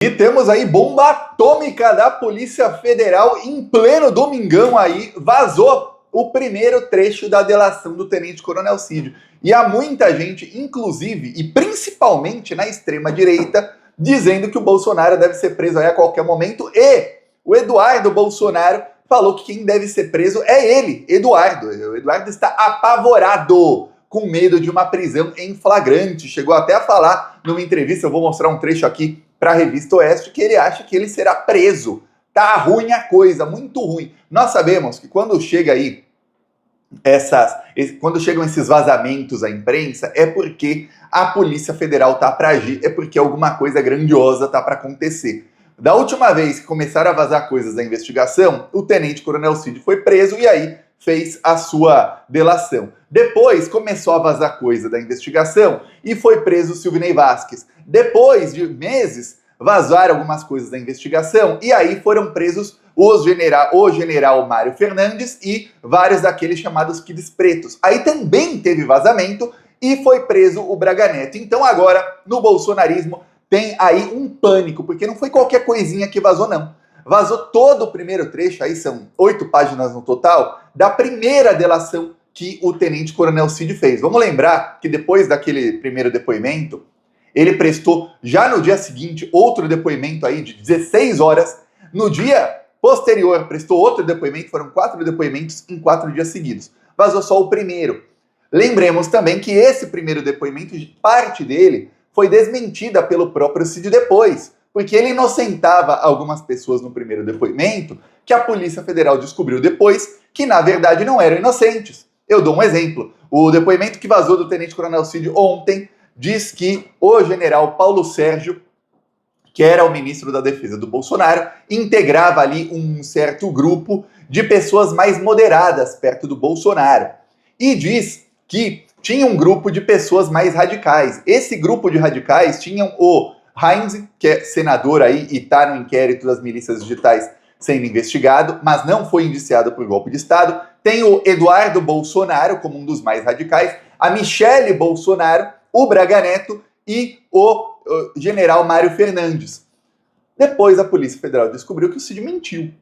E temos aí bomba atômica da Polícia Federal em pleno domingão aí, vazou o primeiro trecho da delação do Tenente Coronel Cid. E há muita gente, inclusive e principalmente na extrema-direita, dizendo que o Bolsonaro deve ser preso aí a qualquer momento. E o Eduardo Bolsonaro falou que quem deve ser preso é ele, Eduardo. O Eduardo está apavorado, com medo de uma prisão em flagrante. Chegou até a falar numa entrevista, eu vou mostrar um trecho aqui para a Revista Oeste, que ele acha que ele será preso. Tá ruim a coisa, muito ruim. Nós sabemos que quando chega aí quando chegam esses vazamentos à imprensa, é porque a Polícia Federal tá para agir, é porque alguma coisa grandiosa tá para acontecer. Da última vez que começaram a vazar coisas da investigação, o Tenente Coronel Cid foi preso e aí fez a sua delação. Depois começou a vazar coisa da investigação e foi preso o Silvinei Vasquez. Depois de meses, vazaram algumas coisas da investigação e aí foram presos o general Mário Fernandes e vários daqueles chamados Kids Pretos. Aí também teve vazamento e foi preso o Braga Neto. Então agora, no bolsonarismo, tem aí um pânico, porque não foi qualquer coisinha que vazou, não. Vazou todo o primeiro trecho, aí são 8 páginas no total, da primeira delação que o Tenente Coronel Cid fez. Vamos lembrar que depois daquele primeiro depoimento, ele prestou já no dia seguinte outro depoimento aí de 16 horas. No dia posterior, prestou outro depoimento, foram 4 depoimentos em 4 dias seguidos. Vazou só o primeiro. Lembremos também que esse primeiro depoimento, parte dele, foi desmentida pelo próprio Cid depois, porque ele inocentava algumas pessoas no primeiro depoimento que a Polícia Federal descobriu depois que, na verdade, não eram inocentes. Eu dou um exemplo. O depoimento que vazou do Tenente Coronel Cid ontem diz que o general Paulo Sérgio, que era o ministro da Defesa do Bolsonaro, integrava ali um certo grupo de pessoas mais moderadas perto do Bolsonaro. E diz que tinha um grupo de pessoas mais radicais. Esse grupo de radicais tinham o Heinz, que é senador aí e está no inquérito das milícias digitais sendo investigado, mas não foi indiciado por golpe de Estado. Tem o Eduardo Bolsonaro como um dos mais radicais, a Michele Bolsonaro, o Braga Neto e o general Mário Fernandes. Depois a Polícia Federal descobriu que o Cid mentiu.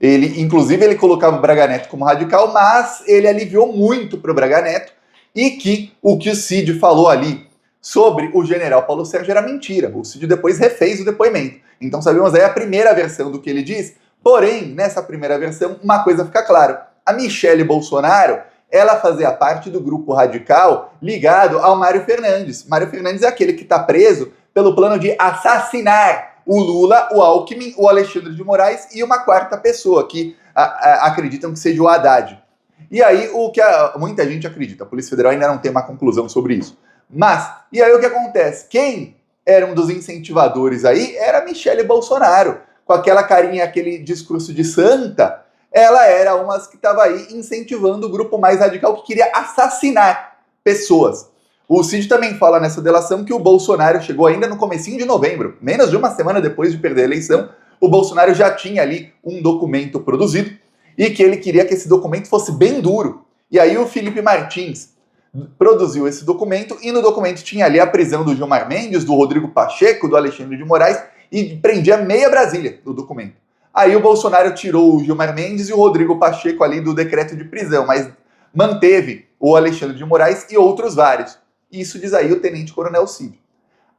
Inclusive, ele colocava o Braga Neto como radical, mas ele aliviou muito para o Braga Neto e que o Cid falou ali sobre o general Paulo Sérgio era mentira. O Cid depois refez o depoimento. Então sabemos aí a primeira versão do que ele diz, porém, nessa primeira versão, uma coisa fica clara. A Michele Bolsonaro, ela fazia parte do grupo radical ligado ao Mário Fernandes. Mário Fernandes é aquele que está preso pelo plano de assassinar o Lula, o Alckmin, o Alexandre de Moraes e uma quarta pessoa que acreditam que seja o Haddad. E aí o que muita gente acredita, a Polícia Federal ainda não tem uma conclusão sobre isso. Mas, e aí o que acontece? Quem era um dos incentivadores aí era a Michele Bolsonaro, com aquela carinha, aquele discurso de santa. Ela era uma que estava aí incentivando o grupo mais radical que queria assassinar pessoas. O Cid também fala nessa delação que o Bolsonaro chegou ainda no comecinho de novembro, menos de uma semana depois de perder a eleição, o Bolsonaro já tinha ali um documento produzido e que ele queria que esse documento fosse bem duro. E aí o Felipe Martins produziu esse documento e no documento tinha ali a prisão do Gilmar Mendes, do Rodrigo Pacheco, do Alexandre de Moraes e prendia meia Brasília no documento. Aí o Bolsonaro tirou o Gilmar Mendes e o Rodrigo Pacheco ali do decreto de prisão, mas manteve o Alexandre de Moraes e outros vários. Isso diz aí o Tenente Coronel Cid.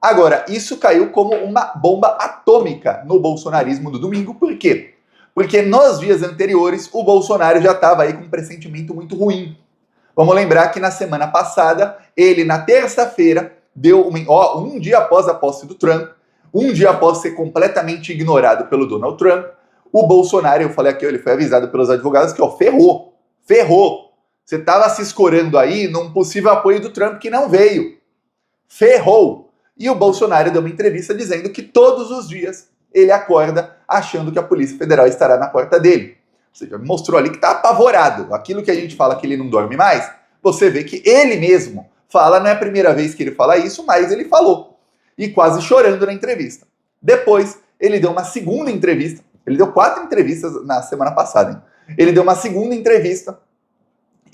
Agora, isso caiu como uma bomba atômica no bolsonarismo do domingo. Por quê? Porque nos dias anteriores o Bolsonaro já estava aí com um pressentimento muito ruim. Vamos lembrar que na semana passada, ele na terça-feira, deu um dia após a posse do Trump, um dia após ser completamente ignorado pelo Donald Trump, o Bolsonaro, eu falei aqui, ele foi avisado pelos advogados que, ferrou. Você estava se escorando aí num possível apoio do Trump que não veio. Ferrou. E o Bolsonaro deu uma entrevista dizendo que todos os dias ele acorda achando que a Polícia Federal estará na porta dele. Ou seja, mostrou ali que está apavorado. Aquilo que a gente fala que ele não dorme mais, você vê que ele mesmo fala, não é a primeira vez que ele fala isso, mas ele falou. E quase chorando na entrevista. Depois, ele deu uma segunda entrevista. Ele deu 4 entrevistas na semana passada. Hein? Ele deu uma segunda entrevista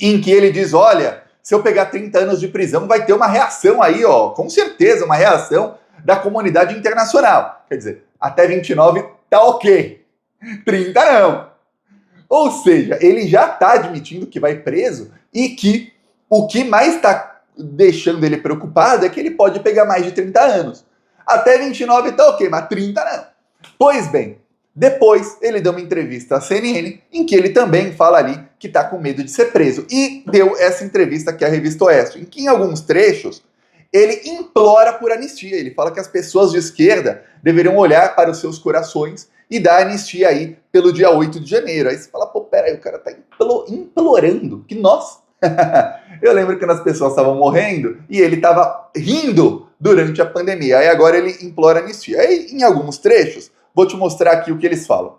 em que ele diz, olha, se eu pegar 30 anos de prisão, vai ter uma reação aí, com certeza, uma reação da comunidade internacional. Quer dizer, até 29 tá ok, 30 não. Ou seja, ele já está admitindo que vai preso e que o que mais está deixando ele preocupado é que ele pode pegar mais de 30 anos. Até 29 tá ok, mas 30 não. Pois bem, depois ele deu uma entrevista à CNN em que ele também fala ali que está com medo de ser preso. E deu essa entrevista aqui à Revista Oeste, em que em alguns trechos ele implora por anistia. Ele fala que as pessoas de esquerda deveriam olhar para os seus corações e dar anistia aí pelo dia 8 de janeiro. Aí você fala, pô, peraí, o cara tá implorando. Que nós... Eu lembro que as pessoas estavam morrendo e ele estava rindo durante a pandemia. Aí agora ele implora anistia. Aí em alguns trechos, vou te mostrar aqui o que eles falam.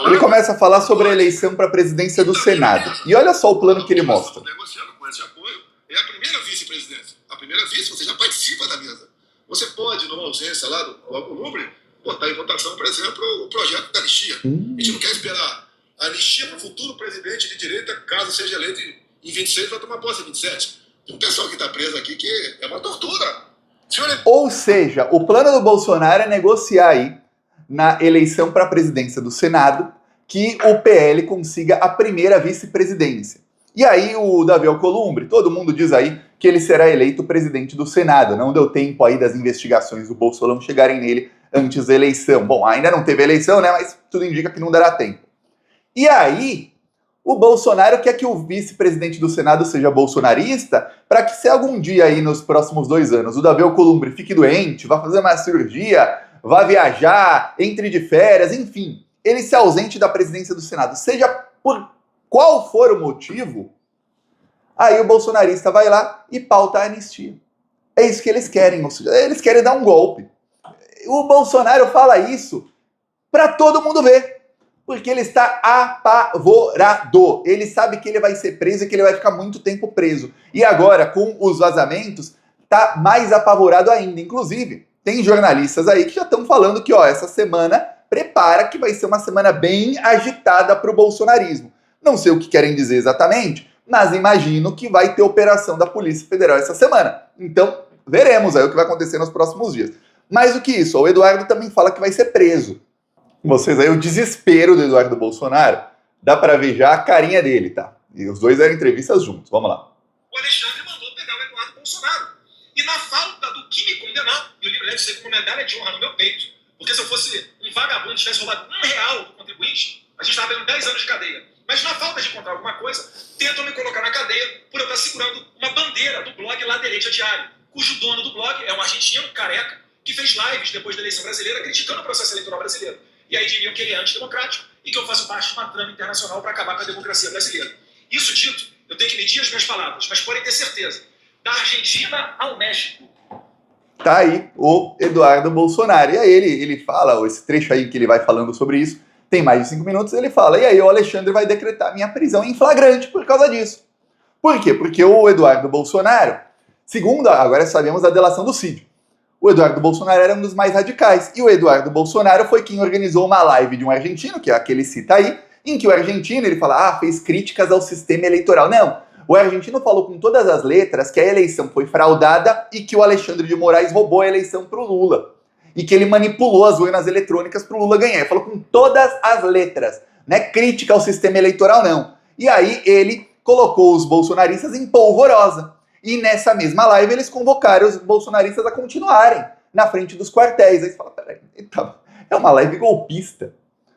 Ele começa a falar sobre a eleição para a presidência do Senado. E olha só o plano que ele mostra. Negociando com esse apoio é a primeira vice-presidência. A primeira vice, você já participa da mesa. Você pode, numa ausência lá do Alcolumbre, botar em votação, por exemplo, o projeto da anistia. A gente não quer esperar a anistia para o futuro presidente de direita, caso seja eleito em 26, vai tomar posse em 27. Tem um pessoal que está preso aqui que é uma tortura. Ou seja, o plano do Bolsonaro é negociar aí, na eleição para a presidência do Senado, que o PL consiga a primeira vice-presidência. E aí o Davi Alcolumbre, todo mundo diz aí que ele será eleito presidente do Senado. Não deu tempo aí das investigações do Bolsonaro chegarem nele antes da eleição. Bom, ainda não teve eleição, né? Mas tudo indica que não dará tempo. E aí, o Bolsonaro quer que o vice-presidente do Senado seja bolsonarista para que se algum dia aí nos próximos 2 anos o Davi Alcolumbre fique doente, vá fazer uma cirurgia, vá viajar, entre de férias, enfim, ele se ausente da presidência do Senado, seja por qual for o motivo, aí o bolsonarista vai lá e pauta a anistia. É isso que eles querem, ou seja, eles querem dar um golpe. O Bolsonaro fala isso para todo mundo ver, porque ele está apavorado. Ele sabe que ele vai ser preso e que ele vai ficar muito tempo preso. E agora, com os vazamentos, tá mais apavorado ainda. Inclusive, tem jornalistas aí que já estão falando que, ó, essa semana prepara que vai ser uma semana bem agitada para o bolsonarismo. Não sei o que querem dizer exatamente, mas imagino que vai ter operação da Polícia Federal essa semana. Então, veremos aí o que vai acontecer nos próximos dias. Mais do que isso, o Eduardo também fala que vai ser preso. Vocês aí, o desespero do Eduardo Bolsonaro, dá pra ver já a carinha dele, tá? E os dois eram entrevistas juntos, vamos lá. O Alexandre mandou pegar o Eduardo Bolsonaro. E na falta do que me condenar, eu levo isso aí como medalha de honra no meu peito. Porque se eu fosse um vagabundo e tivesse roubado R$1 do contribuinte, a gente estava vendo 10 anos de cadeia. Mas na falta de encontrar alguma coisa, tentam me colocar na cadeia por eu estar segurando uma bandeira do blog Ladeirete Diário, cujo dono do blog é um argentino careca que fez lives depois da eleição brasileira criticando o processo eleitoral brasileiro. E aí diriam que ele é antidemocrático e que eu faço parte de uma trama internacional para acabar com a democracia brasileira. Isso dito, eu tenho que medir as minhas palavras, mas podem ter certeza, da Argentina ao México. Tá aí o Eduardo Bolsonaro. E aí ele fala, esse trecho aí que ele vai falando sobre isso, tem mais de 5 minutos, ele fala, e aí o Alexandre vai decretar minha prisão em flagrante por causa disso. Por quê? Porque o Eduardo Bolsonaro, segundo, agora sabemos a delação do Cid, o Eduardo Bolsonaro era um dos mais radicais. E o Eduardo Bolsonaro foi quem organizou uma live de um argentino, que é a que ele cita aí, em que o argentino, ele fala, fez críticas ao sistema eleitoral. Não, o argentino falou com todas as letras que a eleição foi fraudada e que o Alexandre de Moraes roubou a eleição pro Lula. E que ele manipulou as urnas eletrônicas pro Lula ganhar. Ele falou com todas as letras. Não é crítica ao sistema eleitoral, não. E aí ele colocou os bolsonaristas em polvorosa. E nessa mesma live eles convocaram os bolsonaristas a continuarem na frente dos quartéis. Aí você fala, peraí, é uma live golpista.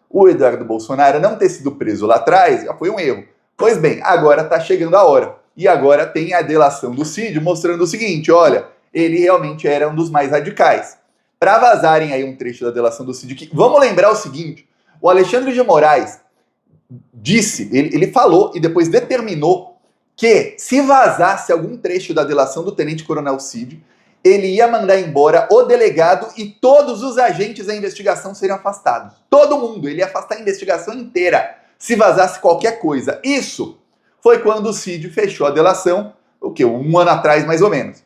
O Eduardo Bolsonaro não ter sido preso lá atrás já foi um erro. Pois bem, agora tá chegando a hora. E agora tem a delação do Cid mostrando o seguinte, olha, ele realmente era um dos mais radicais. Para vazarem aí um trecho da delação do Cid, que, vamos lembrar o seguinte, o Alexandre de Moraes disse, ele falou e depois determinou que se vazasse algum trecho da delação do tenente-coronel Cid, ele ia mandar embora o delegado e todos os agentes da investigação seriam afastados. Todo mundo, ele ia afastar a investigação inteira se vazasse qualquer coisa. Isso foi quando o Cid fechou a delação, o quê? 1 ano atrás, mais ou menos.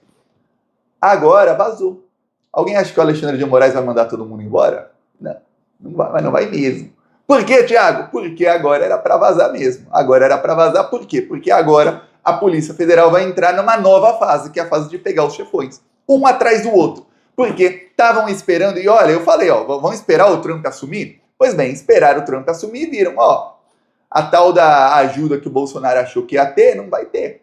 Agora vazou. Alguém acha que o Alexandre de Moraes vai mandar todo mundo embora? Não, não vai, mas não vai mesmo. Por quê, Thiago? Porque agora era para vazar mesmo. Agora era para vazar por quê? Porque agora a Polícia Federal vai entrar numa nova fase, que é a fase de pegar os chefões, um atrás do outro. porque estavam esperando, e olha, eu falei, ó, vão esperar o Trump assumir? Pois bem, esperaram o Trump assumir e viram, ó, a tal da ajuda que o Bolsonaro achou que ia ter, não vai ter.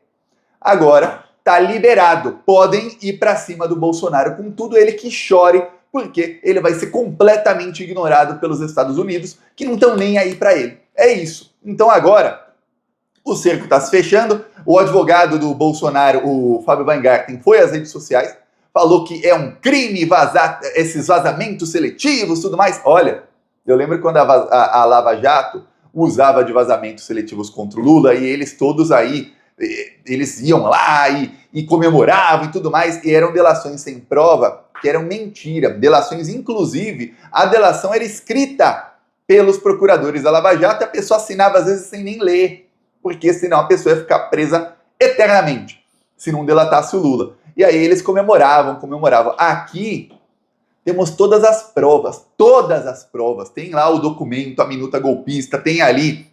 Agora, tá liberado, podem ir para cima do Bolsonaro com tudo, ele que chore, porque ele vai ser completamente ignorado pelos Estados Unidos, que não estão nem aí para ele. É isso. Então agora, o cerco está se fechando, o advogado do Bolsonaro, o Fábio Weingarten, foi às redes sociais, falou que é um crime vazar esses vazamentos seletivos e tudo mais. Olha, eu lembro quando a Lava Jato usava de vazamentos seletivos contra o Lula, e eles todos aí, eles iam lá e comemoravam e tudo mais, e eram delações sem prova, que eram mentira. Delações, inclusive, a delação era escrita pelos procuradores da Lava Jato, e a pessoa assinava às vezes sem nem ler, porque senão a pessoa ia ficar presa eternamente, se não delatasse o Lula. E aí eles comemoravam. Aqui temos todas as provas. Tem lá o documento, a minuta golpista, tem ali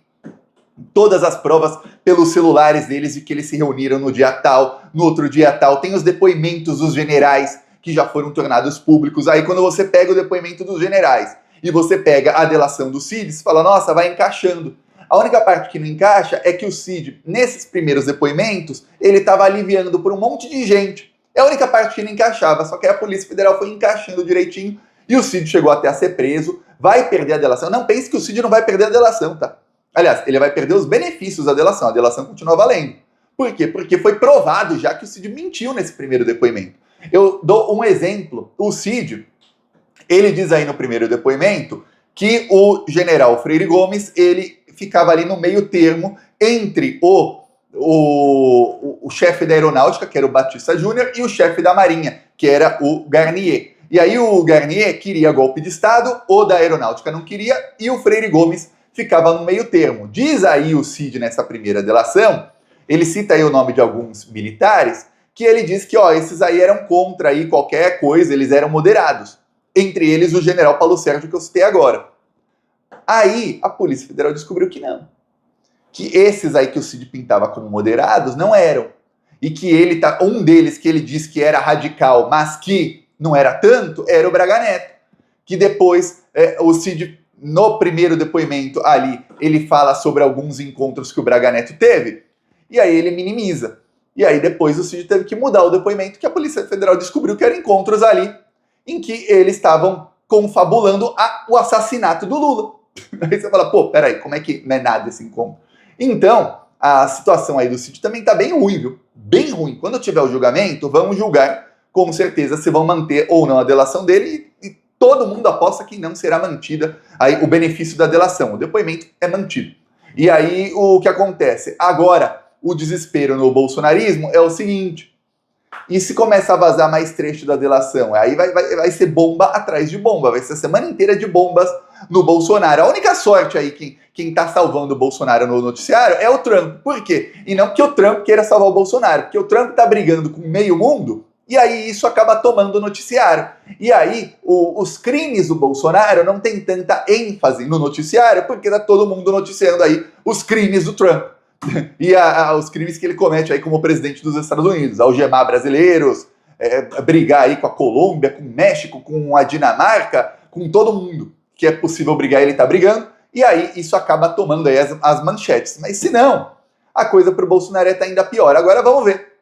todas as provas pelos celulares deles de que eles se reuniram no dia tal, no outro dia tal. Tem os depoimentos dos generais que já foram tornados públicos. Aí quando você pega o depoimento dos generais e você pega a delação do Cid, você fala, nossa, vai encaixando. A única parte que não encaixa é que o Cid, nesses primeiros depoimentos, ele estava aliviando por um monte de gente. É a única parte que não encaixava, só que a Polícia Federal foi encaixando direitinho e o Cid chegou até a ser preso, vai perder a delação. Não pense que o Cid não vai perder a delação, tá? Aliás, ele vai perder os benefícios da delação, a delação continua valendo. Por quê? Porque foi provado já que o Cid mentiu nesse primeiro depoimento. Eu dou um exemplo. O Cid, ele diz aí no primeiro depoimento que o general Freire Gomes, ele ficava ali no meio termo entre o chefe da aeronáutica, que era o Batista Júnior, e o chefe da marinha, que era o Garnier. E aí o Garnier queria golpe de Estado, o da aeronáutica não queria, e o Freire Gomes ficava no meio termo. Diz aí o Cid nessa primeira delação, ele cita aí o nome de alguns militares, que ele diz que, ó, esses aí eram contra aí qualquer coisa, eles eram moderados. Entre eles o general Paulo Sérgio, que eu citei agora. Aí a Polícia Federal descobriu que não. Que esses aí que o Cid pintava como moderados não eram. E que ele um deles que ele disse que era radical, mas que não era tanto, era o Braga Neto. Que depois o Cid, no primeiro depoimento ali, ele fala sobre alguns encontros que o Braga Neto teve, e aí ele minimiza. E aí depois o Cid teve que mudar o depoimento, que a Polícia Federal descobriu que eram encontros ali em que eles estavam confabulando o assassinato do Lula. Aí você fala, pô, peraí, como é que não é nada esse encontro? Então, a situação aí do Cid também tá bem ruim, viu? Bem ruim. Quando tiver o julgamento, vamos julgar com certeza se vão manter ou não a delação dele, e todo mundo aposta que não será mantida aí o benefício da delação. O depoimento é mantido. E aí o que acontece? Agora, o desespero no bolsonarismo é o seguinte: e se começa a vazar mais trecho da delação? Aí vai ser bomba atrás de bomba, vai ser a semana inteira de bombas no Bolsonaro. A única sorte aí, quem tá salvando o Bolsonaro no noticiário é o Trump. Por quê? E não porque o Trump queira salvar o Bolsonaro, porque o Trump tá brigando com meio mundo, e aí isso acaba tomando o noticiário. E aí os crimes do Bolsonaro não tem tanta ênfase no noticiário, porque tá todo mundo noticiando aí os crimes do Trump. E os crimes que ele comete aí como presidente dos Estados Unidos, algemar brasileiros, brigar aí com a Colômbia, com o México, com a Dinamarca, com todo mundo que é possível brigar, ele tá brigando, e aí isso acaba tomando aí as manchetes. Mas se não, a coisa pro Bolsonaro tá ainda pior. Agora vamos ver,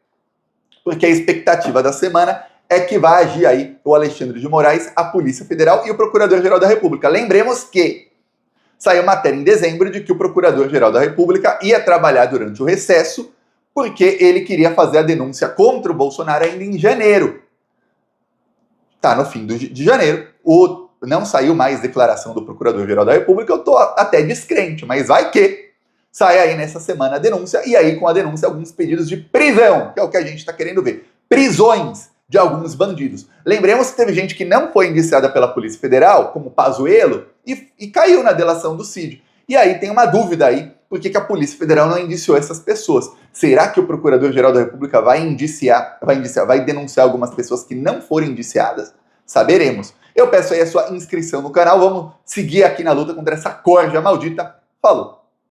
porque a expectativa da semana é que vai agir aí o Alexandre de Moraes, a Polícia Federal e o Procurador-Geral da República. Lembremos que saiu matéria em dezembro de que o Procurador-Geral da República ia trabalhar durante o recesso, porque ele queria fazer a denúncia contra o Bolsonaro ainda em janeiro. Tá no fim de janeiro, não saiu mais declaração do Procurador-Geral da República, eu tô até descrente, mas vai que sai aí nessa semana a denúncia, e aí com a denúncia alguns pedidos de prisão, que é o que a gente tá querendo ver. Prisões de alguns bandidos. Lembremos que teve gente que não foi indiciada pela Polícia Federal, como Pazuello, e caiu na delação do Cid. E aí tem uma dúvida aí, por que a Polícia Federal não indiciou essas pessoas? Será que o Procurador-Geral da República vai denunciar algumas pessoas que não foram indiciadas? Saberemos. Eu peço aí a sua inscrição no canal, vamos seguir aqui na luta contra essa corja maldita. Falou!